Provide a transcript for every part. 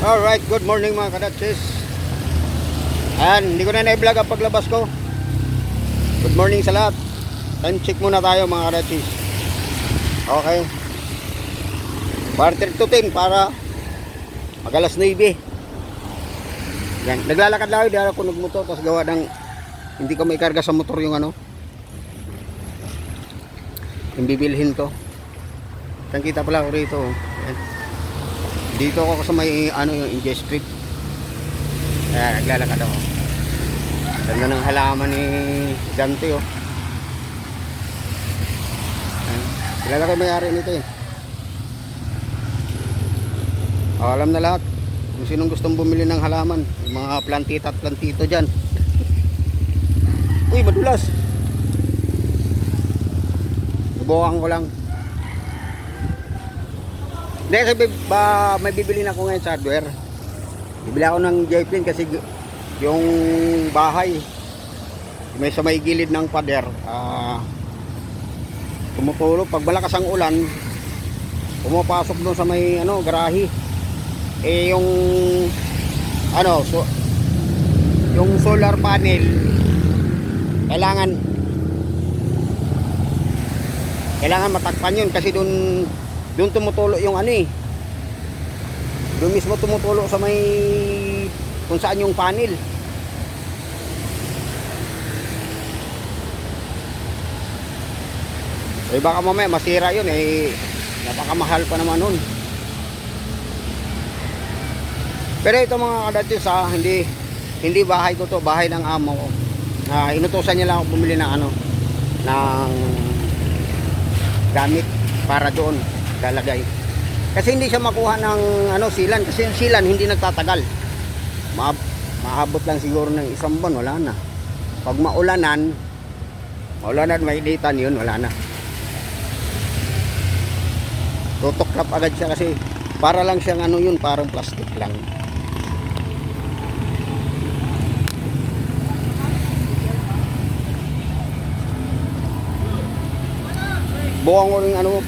Alright, good morning mga kadatsis. Ayan, hindi ko na na-vlog ang paglabas ko. Good morning sa lahat. Time check muna tayo mga kadatsis. Okay. Quarter to 10 para mag-alas 9. Yan, naglalakad lang dahil ako nagmotor tapos gawa ng hindi ko may karga sa motor yung ano. Yung bibilhin ko. Yan, kita pala ako rito. Yan. Dito ako sa may ano yung Inge Street. Ayan, naglalakad ako. Ganda ng halaman ni Dante oh. Ayan. Kilala ko may-ari nito eh. Alam na lahat kung sinong gustong bumili ng halaman. Yung mga plantita at plantito dyan. Uy, madulas. Bubukan ko lang. Hindi kasi may bibili na ako ngayon sa hardware. Bibili ako ng J-Plane kasi yung bahay may sa may gilid ng pader tumutulo pag malakas ang ulan, pumapasok doon sa may ano garahe. Eh yung ano yung solar panel kailangan matakpan yun kasi doon tumutulo yung ano eh. Doon mismo tumutulo sa may kung saan yung panel. Eh baka mamaya masira yun eh. Napakamahal pa naman nun. Pero ito mga kadatis hindi bahay ko to, bahay ng amo ko. Inutusan niya lang ako bumili ng ano ng gamit para doon lalagay. Kasi hindi siya makuha ng ano silan kasi yung silan hindi nagtatagal. Maabot lang siguro ng isang buwan, wala na. Pag maulanan may ilitan yun, wala na. Tutuklap agad siya kasi para lang siyang ano yun, parang plastic lang. Buwang ko rin ano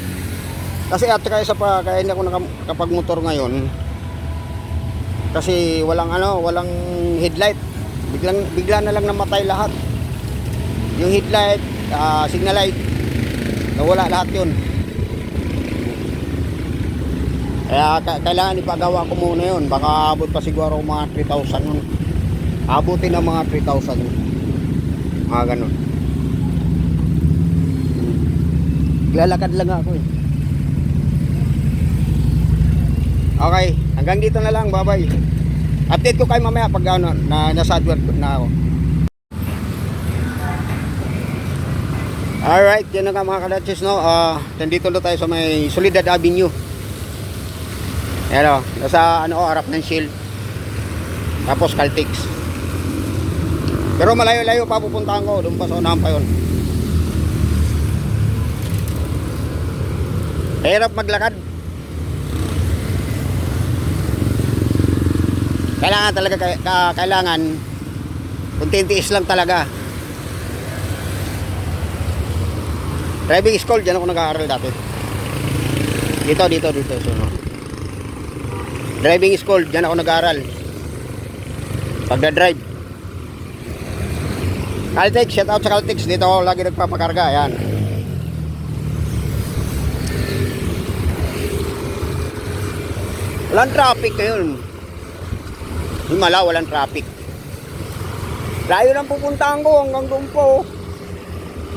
kasi at saka isa pa kaya hindi ako nakapagmotor ngayon kasi walang headlight. Bigla na lang namatay lahat. Yung headlight, signal light, nawala lahat yun. Kaya kailangan ipagawa ko muna yun. Baka abot pa siguro mga 3,000 yun. Abutin ng mga 3,000 yun. Mga ganun. Lalakad lang ako eh. Okay, hanggang dito na lang, bye-bye. Update ko kayo mamaya pag ano, nasa hardware na ako. Alright, yan na nga mga kadatsis no. Nandito na tayo sa may Soledad Avenue. Ayan o, nasa ano, harap ng Shell. Tapos Caltex. Pero malayo-layo pa pupuntahan ko, doon pa sa unahan pa yun. Hirap maglakad. Kailangan talaga kunti-tiis lang talaga. Driving school, diyan ako nag-aaral dati. Dito. So, driving school, diyan ako nag-aaral. Pagda-drive. Caltex, shout out sa Caltex. Dito ako lagi nagpapakarga. Ayan. Walang traffic ngayon. Himala, walang traffic. Layo lang pupuntahan ko hanggang doon po.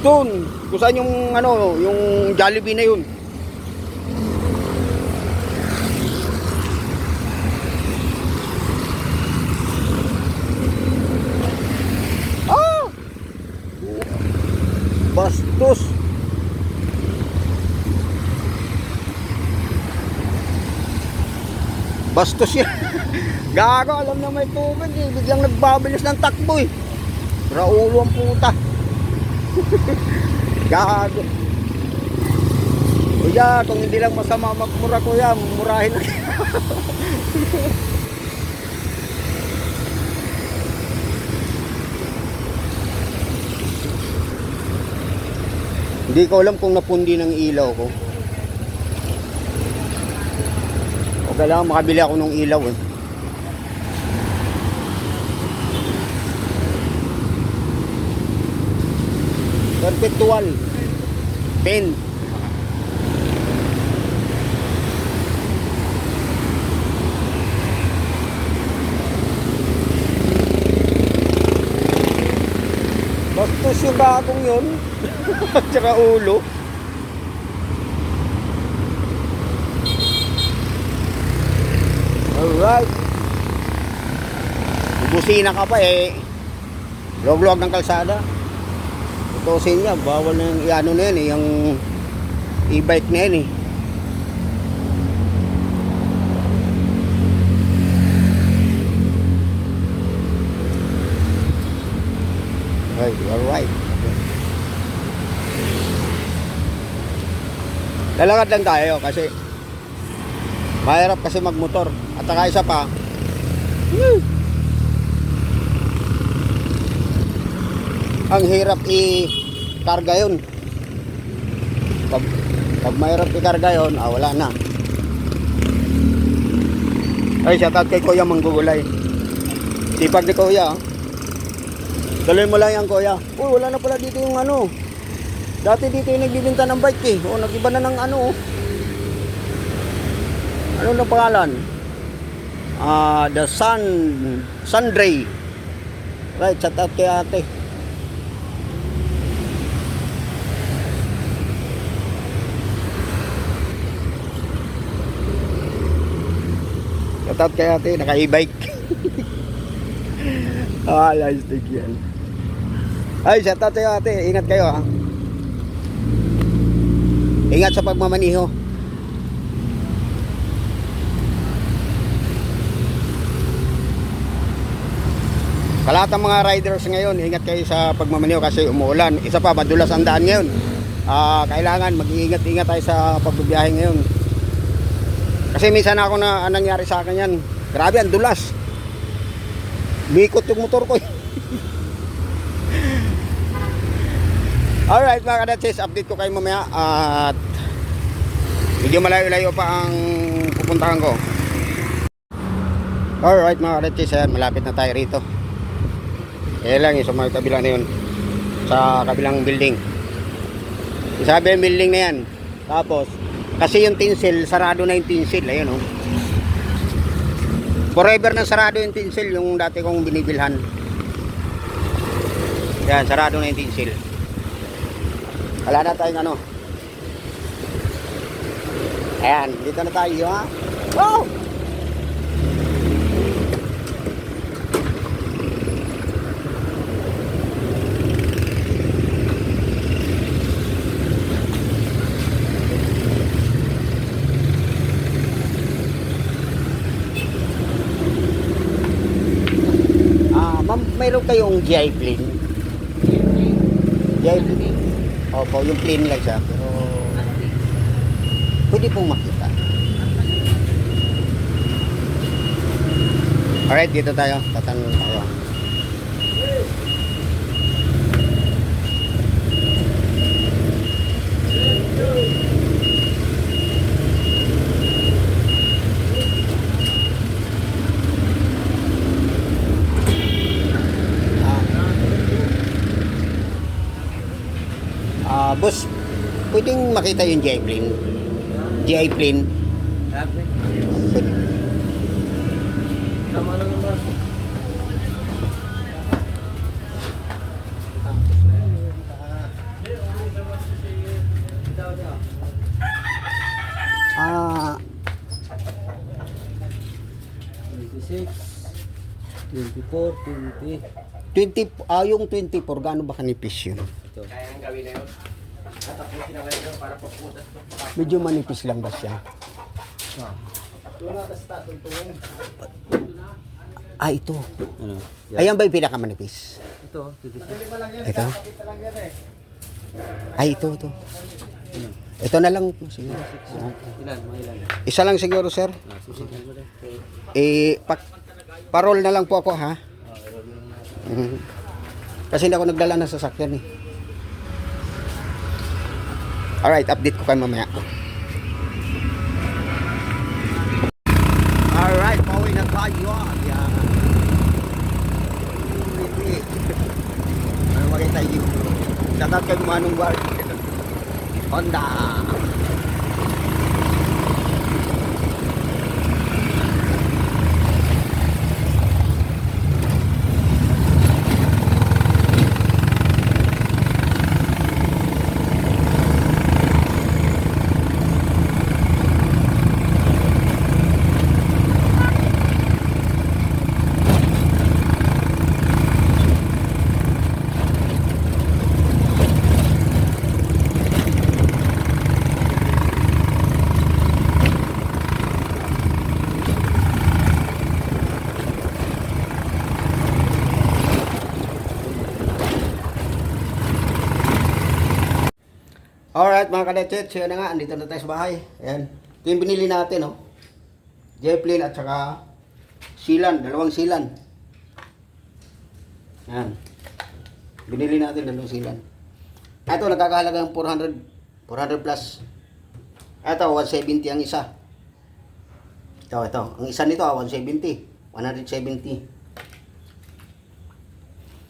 Doon, kung saan yung ano, yung Jollibee na yun. Bastos. Bastos yan. Gago, alam na may tubig eh. Biglang nagbabilis ng takbo eh. Raulo ang puta. Gago. Kuya, kung hindi lang masama magmura kuya, murahin na. Hindi ko alam kung napundi ng ilaw ko. O kailangan makabili ako ng ilaw eh. Perpetual. 10. Bastos yung bagong yun. At saka ulo. Alright. Busina ka pa eh. Luwag-luwag ng kalsada. Tutusin niya. Bawal na yung ano na yan eh. Yung e-bike na yan eh. Alright. Lalakad lang tayo kasi mahirap kasi magmotor. At saka isa pa, ang hirap i-karga yun. Pag mahirap i-karga yun, wala na. Ay, shoutout kay Kuya Manggugulay. Sipag ni Kuya. Daloy mo lang yan, Kuya. Uy, wala na pala dito yung ano. Dati dito yung nagbibinta ng bike eh. O, nag-iba na ng ano. Ano na pangalan? The Sundray. Right, shout out kay ate. Shout out kay ate, naka-e-bike. Lastig yan. Ay, shout out kay ate. Ingat kayo ha. Ingat sa pagmamaniho. Sa lahat ng mga riders ngayon, ingat kayo sa pagmamaniho kasi umuulan. Isa pa, madulas ang daan ngayon. Kailangan mag-iingat-ingat tayo sa pagbibiyahe ngayon. Kasi minsan ako na nangyari sa akin yan. Grabe, ang dulas. Bikot yung motor ko. Alright mga kadatis, update ko kayo mamaya. At medyo malayo-layo pa ang pupuntahan ko. Alright mga kadatis, ayan, malapit na tayo rito. Ayan lang, sa mga kabila na yun. Sa kabilang building. Isabi yung building na yan. Tapos, kasi yung tinsel, sarado na yung tinsel. Ayun o. Forever na sarado yung tinsel, yung dati kong binibilhan. Yan, sarado na yung tinsel. Wala na tayong ano. Ayan, dito na tayo ha. Wow! Mayroon kayong GI plane? GI plane? Opo, yung plane lang siya. Pero pwede pong makita. Alright, dito tayo. Tatanong tayo. Boss, pwedeng makita yung GI plane? GI plane? Pwede. Tama lang naman. Ah, 26, 24, 20. 20, yung 24, gaano ba kanipis yun? Ito. Kaya ang gawin na yun. Tatapusin na ngayon para pagputas. Medyo manipis lang ba siya? Ito na, tas tatultungin. Ito. Ano? Ayan ba yung pinakamanipis? Ito, 26. Ito? Ito. Ito na lang. Sige. Ilan, mga ilan? Isa lang siguro, sir. Susunod mo rin. Parol na lang po ako, ha? Roll mo na. Kasi hindi ako nagdala ng sasakyan, eh. Alright, update ko kayo mamaya. Alright, pauwi na tayo. Yan. Ano makita yung Shoutout kay Manong Guard. Honda. Alright mga kadetsit, so yan na nga, andito na tayo sa bahay. Ayan. Ito yung binili natin, oh. Jeplin at saka silan, dalawang silan. Ayan. Binili natin dalawang silan. Ito, nagkakahalaga ng 400 plus. Ito, 170 ang isa. Ito. Ang isa nito, 170. 170.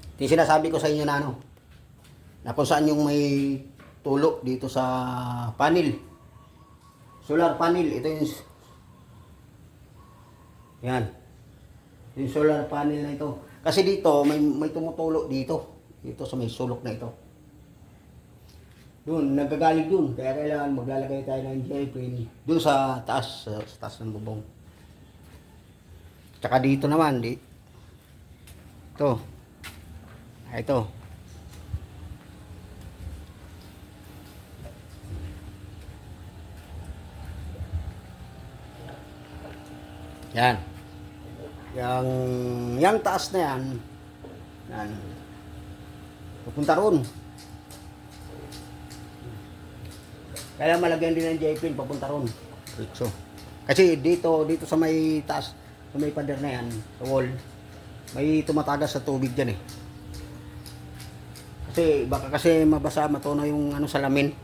Ito yung sinasabi ko sa inyo na ano, na kung saan yung may tulo dito sa panel, solar panel. Ito yung yan, yung solar panel na ito, kasi dito may tumutulo dito sa may sulok na ito, doon nagagaling dun, kaya kailangan maglalagay tayo ng J-pin doon sa taas, sa taas ng bubong. Tsaka dito naman ito. Yan. Yang taas na yan. Yan. Pupunta roon. Kailangan malagyan din ng J-pin papunta roon. So, kasi dito sa may taas, sa may pader na yan, sa wall, may tumatagas sa tubig dyan eh. Kasi baka kasi mabasa, matunaw yung ano salamin.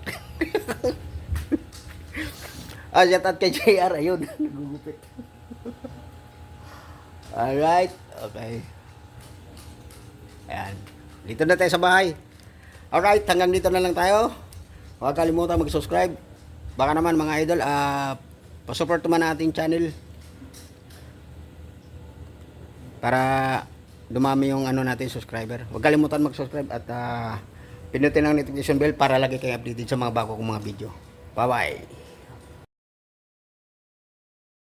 Shout out kay JR, ayun, nagugupit. Alright, okay. Ayan, dito na tayo sa bahay. Alright, hanggang dito na lang tayo. Huwag kalimutan mag-subscribe. Baka naman mga idol, pa-support naman natin channel para dumami yung ano natin subscriber. Huwag kalimutan mag-subscribe at pinutin ang notification bell para lagi kayo updated sa mga bago kong mga video. Bye bye.